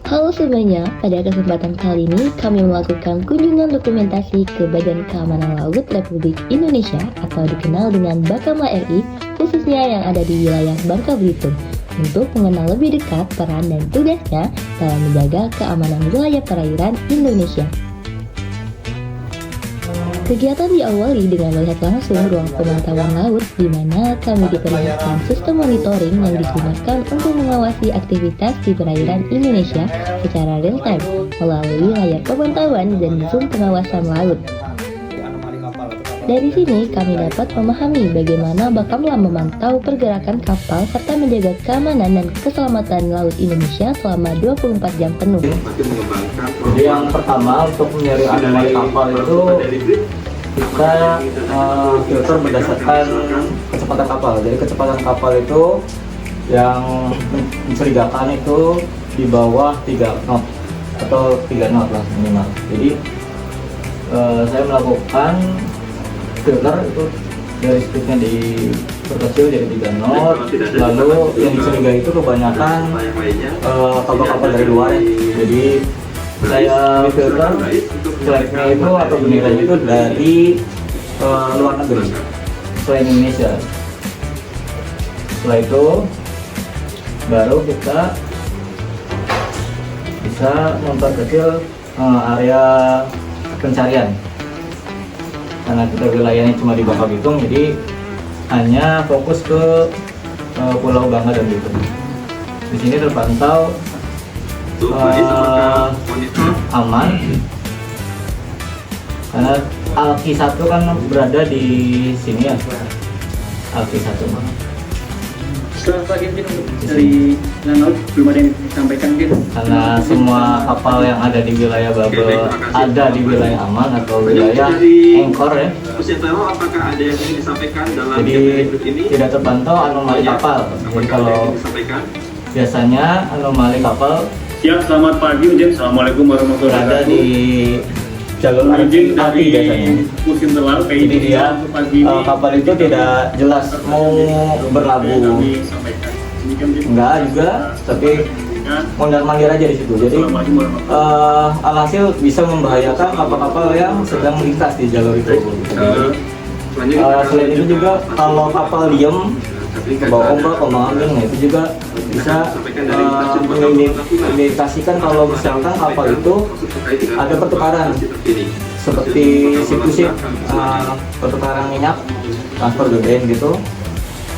Halo semuanya, pada kesempatan kali ini kami melakukan kunjungan dokumentasi ke Badan Keamanan Laut Republik Indonesia atau dikenal dengan Bakamla RI, khususnya yang ada di wilayah Bangka Belitung, untuk mengenal lebih dekat peran dan tugasnya dalam menjaga keamanan wilayah perairan Indonesia. Kegiatan diawali dengan melihat langsung ruang pemantauan laut di mana kami diperlihatkan sistem monitoring yang digunakan untuk mengawasi aktivitas di perairan Indonesia secara real time melalui layar pemantauan dan zoom pengawasan laut. Dari sini kami dapat memahami bagaimana Bakamla memantau pergerakan kapal serta menjaga keamanan dan keselamatan laut Indonesia selama 24 jam penuh. Jadi yang pertama untuk mencari anomali kapal itu kita filter berdasarkan kecepatan kapal. Jadi kecepatan kapal itu yang mencurigakan itu di bawah 3 knot atau 3 knot lah minimal. Jadi saya melakukan filter itu dari speednya diperkecil jadi 3 knot. Lalu yang dicurigai itu kebanyakan kapal-kapal dari luar ya. Jadi saya filter flagnya itu atau benderanya itu dari luar negeri selain Indonesia. Setelah itu baru kita bisa memperkecil area pencarian karena kita wilayahnya cuma di Bangka Belitung, jadi hanya fokus ke Pulau Bangka dan Belitung. Di sini terpantau aman karena Alki 1 kan berada di sini ya. Alki 1 setelah tadi mungkin dari laut belum ada yang disampaikan mungkin karena semua kapal yang ada di wilayah Babel ada di wilayah aman atau wilayah anchor ya. Apakah ada yang ingin disampaikan dalam Jadi tidak terpantau anomali kapal. Jadi kalau biasanya anomali kapal ya. Selamat pagi Ujin, assalamualaikum warahmatullahi berada wabarakatuh. di jalur Ujin api biasanya. Musim Telau Jadi dia kapal itu tidak jelas mau berlabuh, enggak juga, tapi mondar-mandir aja di situ. Jadi alhasil bisa membahayakan kapal-kapal yang sedang melintas di jalur itu. Jadi, selain itu juga kalau kapal diem bawa ombak, ombak ambing, nah itu juga bisa mengindikasikan kalau misalkan kapal itu ada pertukaran seperti ship-to-ship, pertukaran minyak, transfer BBM gitu,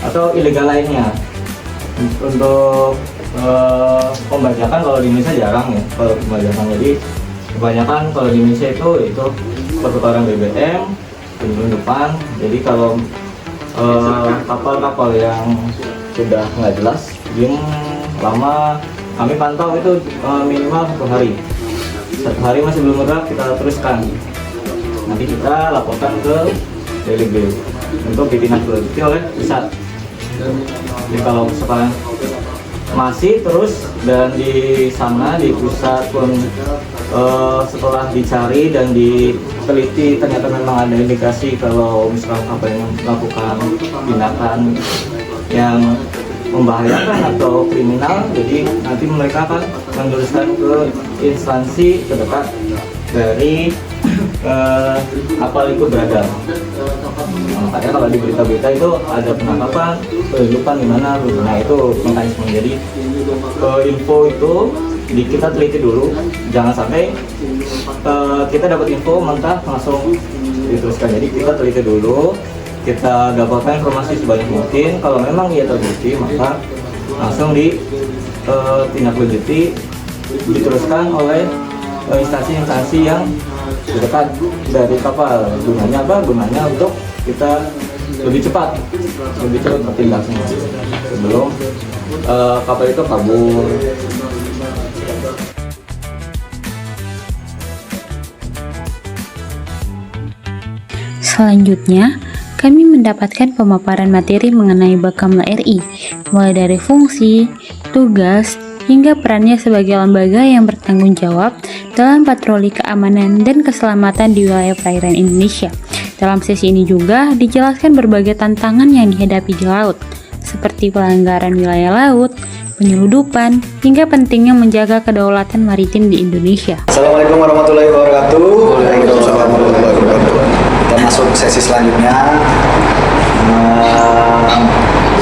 atau ilegal lainnya. Untuk pembajakan kalau di Indonesia jarang ya kalau pembajakan, jadi kebanyakan kalau di Indonesia itu pertukaran BBM, penyelundupan. Jadi kalau kapal-kapal yang sudah nggak jelas, diem lama, kami pantau itu minimal 1 hari. 1 hari masih belum gerak, kita teruskan. Nanti kita laporkan ke DLB untuk ditindaklanjuti oleh pusat. Jadi kalau sekarang masih terus dan di sana di pusat pun setelah dicari dan diteliti ternyata memang ada indikasi kalau misalkan kapal yang melakukan tindakan yang membahayakan atau kriminal, jadi nanti mereka akan meneruskan ke instansi terdekat dari kapal itu berada. Makanya kalau di berita-berita itu ada penangkapan, penyelundupan di mana, nah itu mekanisme. Jadi info itu kita teliti dulu, jangan sampai kita dapat info mentah langsung diteruskan. Jadi kita teliti dulu, kita dapatkan informasi sebanyak mungkin. Kalau memang ia terbukti, maka langsung ditindaklanjuti, diteruskan oleh instansi-instansi yang dekat dari kapal. Gunanya apa? Gunanya untuk kita lebih cepat bertindaknya sebelum kapal itu kabur. Selanjutnya, kami mendapatkan pemaparan materi mengenai Bakamla RI, mulai dari fungsi, tugas, hingga perannya sebagai lembaga yang bertanggung jawab dalam patroli keamanan dan keselamatan di wilayah perairan Indonesia. Dalam sesi ini juga dijelaskan berbagai tantangan yang dihadapi di laut, seperti pelanggaran wilayah laut, penyeludupan, hingga pentingnya menjaga kedaulatan maritim di Indonesia. Assalamualaikum warahmatullahi wabarakatuh. Waalaikumsalam warahmatullahi wabarakatuh. Kita masuk sesi selanjutnya.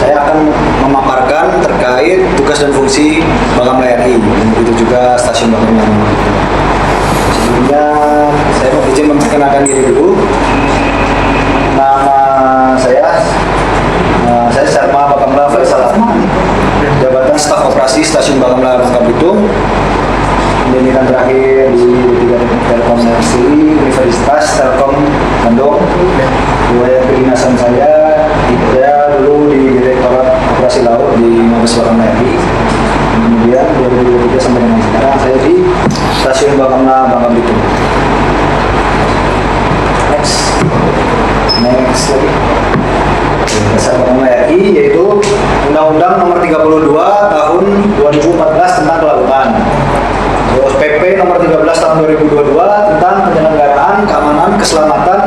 Saya akan memaparkan terkait tugas dan fungsi Bakamla RI, begitu juga stasiun Bakamla. Sebelumnya saya mau izin memperkenalkan diri dulu. Nama saya Sarma Bakamla Faisal Ahmad, jabatan staf operasi stasiun Bakamla Bangka Belitung. Pendidikan terakhir di Telkom Universitas Telkom Bandung. Wilayah kedinasan saya dulu di Direktorat Operasi Laut di Mabes Bakamla RI. Kemudian 2023 sampai dengan sekarang saya di Stasiun Bakamla Bangka Belitung. Next lagi. Dasar Bakamla RI yaitu Undang-Undang Nomor 32 Tahun 2014 tentang Kelautan. Terus PP Nomor 13 Tahun 2022 tentang penyelenggaraan keamanan, keselamatan,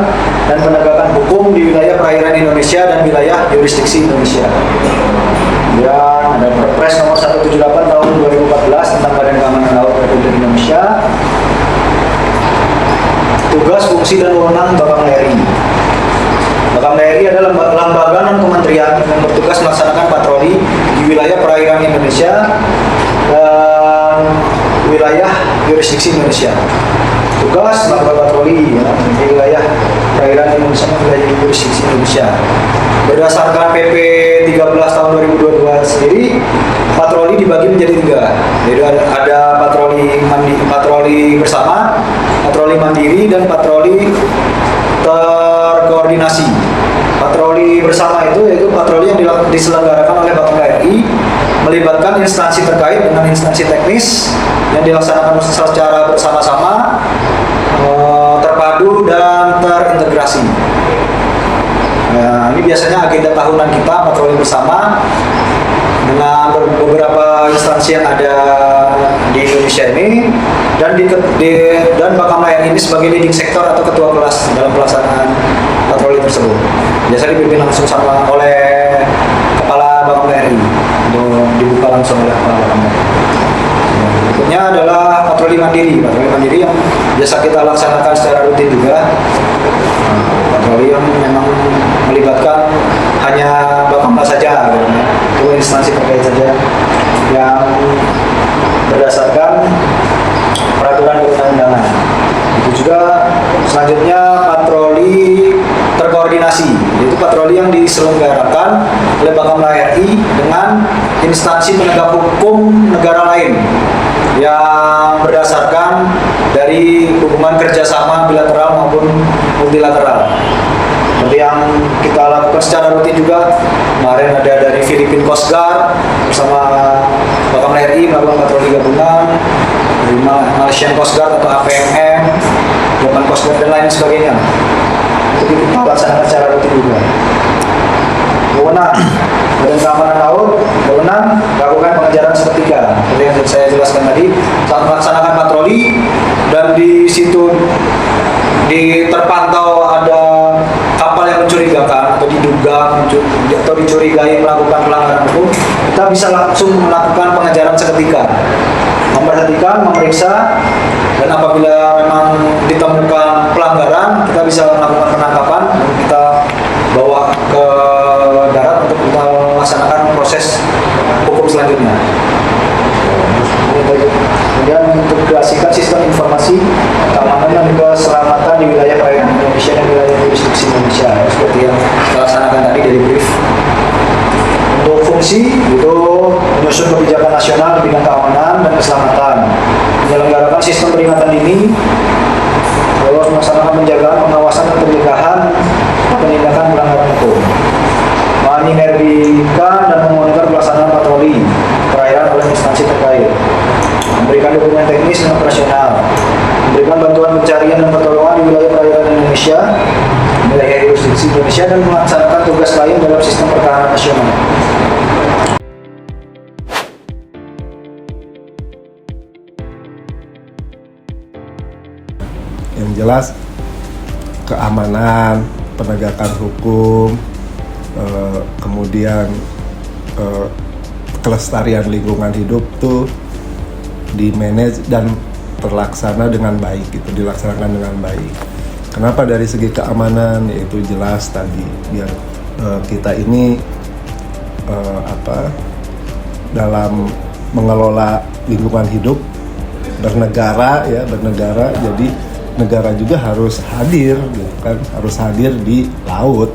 dan penegakan hukum di wilayah perairan Indonesia dan wilayah yurisdiksi Indonesia. Dan ada Perpres Nomor 178 Tahun 2014 tentang Badan Keamanan Laut Republik Indonesia. Tugas, fungsi, dan wewenang Bakamla RI. Bakamla RI adalah lembaga non-kementerian yang bertugas melaksanakan patroli di wilayah perairan Indonesia dan wilayah yurisdiksi Indonesia. Tugas melakukan patroli di wilayah perairan Indonesia dan wilayah yurisdiksi Indonesia. Berdasarkan PP 13 tahun 2022 sendiri, patroli dibagi menjadi 3. Jadi ada patroli bersama, patroli mandiri, dan patroli terkoordinasi. Patroli bersama itu yaitu patroli yang diselenggarakan oleh Bakamla RI, melibatkan instansi terkait dengan instansi teknis yang dilaksanakan secara bersama-sama, terpadu dan terintegrasi. Nah, ini biasanya agenda tahunan kita patroli bersama dengan beberapa instansi yang ada di Indonesia ini, dan Bakamla RI ini sebagai leading sektor atau ketua kelas dalam pelaksanaan patroli tersebut. Biasa dipimpin langsung oleh Kepala Bakamla RI, dibuka langsung oleh Kepala Bakamla RI. Berikutnya adalah patroli mandiri. Patroli mandiri yang biasa kita laksanakan secara rutin juga. Patroli yang memang melibatkan hanya Bakamla saja, itu instansi terkait saja yang berdasarkan peraturan perundang-undangan. Itu juga selanjutnya patroli terkoordinasi, yaitu patroli yang diselenggarakan oleh Bakamla RI dengan instansi penegak hukum negara lain yang berdasarkan dari hubungan kerjasama bilateral maupun multilateral. Seperti yang kita lakukan secara rutin juga, kemarin ada dari Philippine Coast Guard bersama Bakamla RI melakukan patroli gabungan, dari Malaysian Coast Guard atau APMM, Japan Coast Guard, dan lain sebagainya. Jadi kita laksanakan secara rutin juga. Wewenang Badan Keamanan Laut berwenang melakukan pengejaran seketika. Seperti yang saya jelaskan tadi, saat melaksanakan patroli dan di situ terpantau ada kapal yang mencurigakan atau diduga atau dicurigai melakukan pelanggaran hukum, kita bisa langsung melakukan pengejaran seketika, memperhatikan, memeriksa, dan apabila memang ditemukan pelanggaran, kita bisa melakukan penangkapan dan kita bawa ke darat untuk kita melaksanakan proses hukum selanjutnya. Kemudian mengintegrasikan sistem informasi keamanan dan keselamatan di wilayah perairan Indonesia dan wilayah yurisdiksi Indonesia, seperti yang kita laksanakan tadi dari brief. Untuk fungsi itu menyusun kebijakan nasional di bidang keamanan dan keselamatan, menyelenggarakan sistem peringatan dini, terus penjagaan, pengawasan, dan pencegahan penindakan pelanggaran hukum, mensinergikan dan memonitor pelaksanaan patroli perairan oleh instansi terkait, memberikan dukungan teknis dan operasional, memberikan bantuan pencarian dan pertolongan di wilayah perairan Indonesia, wilayah jurisdiksi Indonesia, dan melaksanakan tugas lain dalam sistem pertahanan nasional. Yang jelas keamanan, penegakan hukum, kemudian kelestarian lingkungan hidup tuh di-manage dan terlaksana dengan baik, gitu, dilaksanakan dengan baik. Kenapa dari segi keamanan? Yaitu jelas tadi biar kita ini dalam mengelola lingkungan hidup bernegara, jadi negara juga harus hadir, gitu kan, harus hadir di laut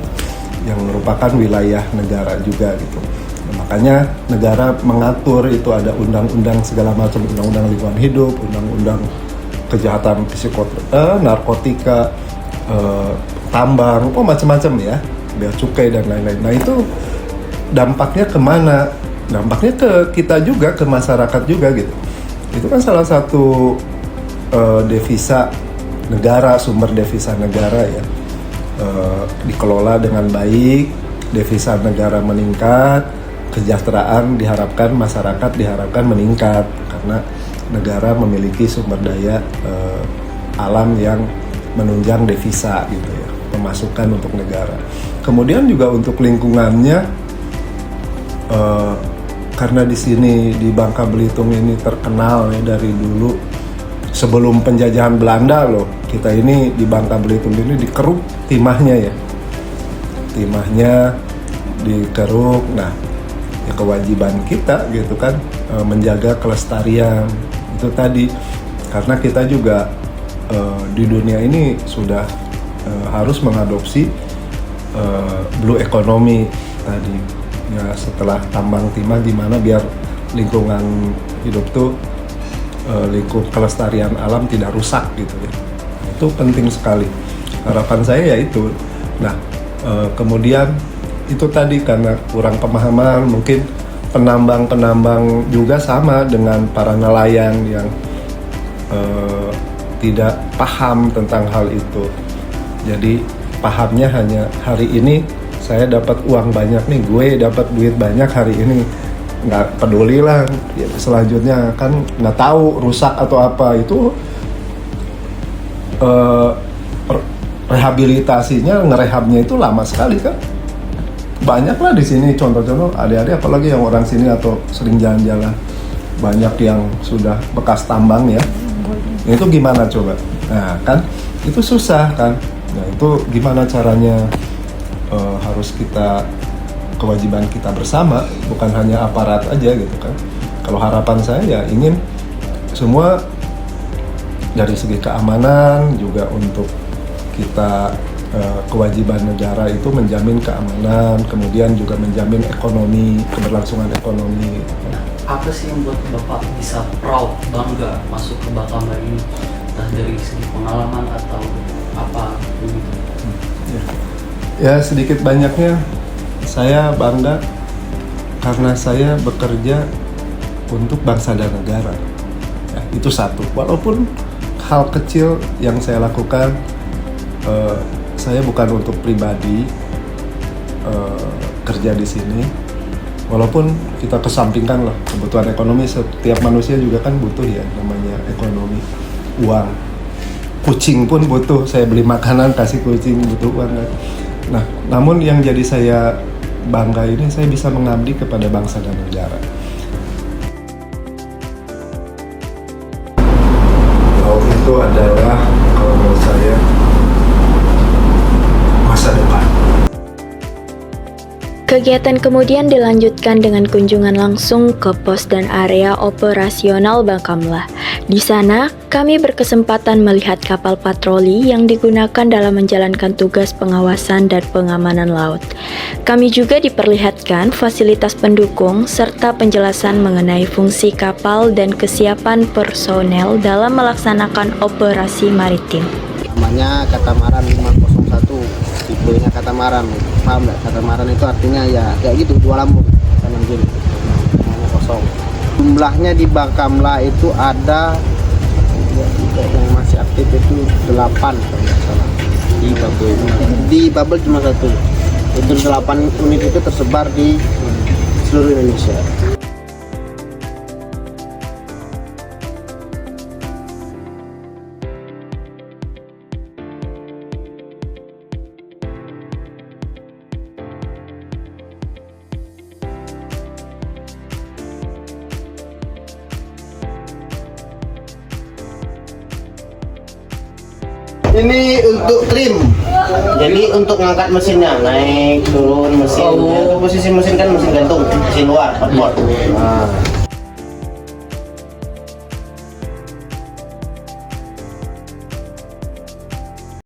yang merupakan wilayah negara juga, gitu. Nah, makanya negara mengatur itu ada undang-undang segala macam, undang-undang lingkungan hidup, undang-undang kejahatan narkotika, tambang, macam-macam ya, bea cukai dan lain-lain. Nah itu dampaknya kemana? Dampaknya ke kita juga, ke masyarakat juga, gitu. Itu kan salah satu devisa negara, sumber devisa negara ya, dikelola dengan baik, devisa negara meningkat, kesejahteraan diharapkan, masyarakat diharapkan meningkat karena negara memiliki sumber daya alam yang menunjang devisa, gitu ya, pemasukan untuk negara. Kemudian juga untuk lingkungannya, karena di sini di Bangka Belitung ini terkenal ya dari dulu. Sebelum penjajahan Belanda loh, kita ini di Bangka Belitung ini dikeruk timahnya ya. Timahnya dikeruk. Nah, ya kewajiban kita gitu kan menjaga kelestarian itu tadi. Karena kita juga di dunia ini sudah harus mengadopsi blue economy tadi. Ya setelah tambang timah di mana biar lingkungan hidup tuh kelestarian alam tidak rusak, gitu ya. Itu penting sekali. Harapan saya ya itu. Nah, kemudian itu tadi karena kurang pemahaman, mungkin penambang juga sama dengan para nelayan yang tidak paham tentang hal itu. Jadi pahamnya hanya hari ini saya dapat uang banyak nih, gue dapat duit banyak hari ini. Nggak peduli lah, ya, selanjutnya kan nggak tahu rusak atau apa. Itu rehabilitasinya, ngerehabnya itu lama sekali kan. Banyak lah di sini contoh-contoh adik-adik, apalagi yang orang sini atau sering jalan-jalan, banyak yang sudah bekas tambang ya. Itu gimana coba? Nah kan itu susah kan. Nah itu gimana caranya, harus kita, kewajiban kita bersama, bukan hanya aparat aja gitu kan. Kalau harapan saya ya ingin semua dari segi keamanan juga untuk kita, kewajiban negara itu menjamin keamanan, kemudian juga menjamin ekonomi, keberlangsungan ekonomi. Apa sih yang buat Bapak bisa proud, bangga masuk ke Bakamla ini? Entah dari segi pengalaman atau apa begitu? Ya sedikit banyaknya saya bangga karena saya bekerja untuk bangsa dan negara. Ya, itu satu. Walaupun hal kecil yang saya lakukan, saya bukan untuk pribadi kerja di sini. Walaupun kita kesampingkan lah kebutuhan ekonomi, setiap manusia juga kan butuh ya namanya ekonomi, uang. Kucing pun butuh, saya beli makanan kasih kucing butuh uang kan. Nah, namun yang jadi saya bangga ini saya bisa mengabdi kepada bangsa dan negara. Itu adalah kalau menurut saya masa depan. Kegiatan kemudian dilanjutkan dengan kunjungan langsung ke pos dan area operasional Bakamla. Di sana, kami berkesempatan melihat kapal patroli yang digunakan dalam menjalankan tugas pengawasan dan pengamanan laut. Kami juga diperlihatkan fasilitas pendukung serta penjelasan mengenai fungsi kapal dan kesiapan personel dalam melaksanakan operasi maritim. namanya katamaran 501, tipenya katamaran. Paham nggak? Katamaran itu artinya ya kayak gitu, dua lambung kanan kiri, namanya kosong. Jumlahnya di Bakamla itu ada yang masih aktif itu 8 kalau nggak salah. Di Babel cuma 1. Itu 8 unit itu tersebar di seluruh Indonesia. Ini untuk trim. Jadi untuk ngangkat mesinnya, naik turun mesin. Itu posisi mesin kan mesin gantung, mesin luar, outboard. Nah,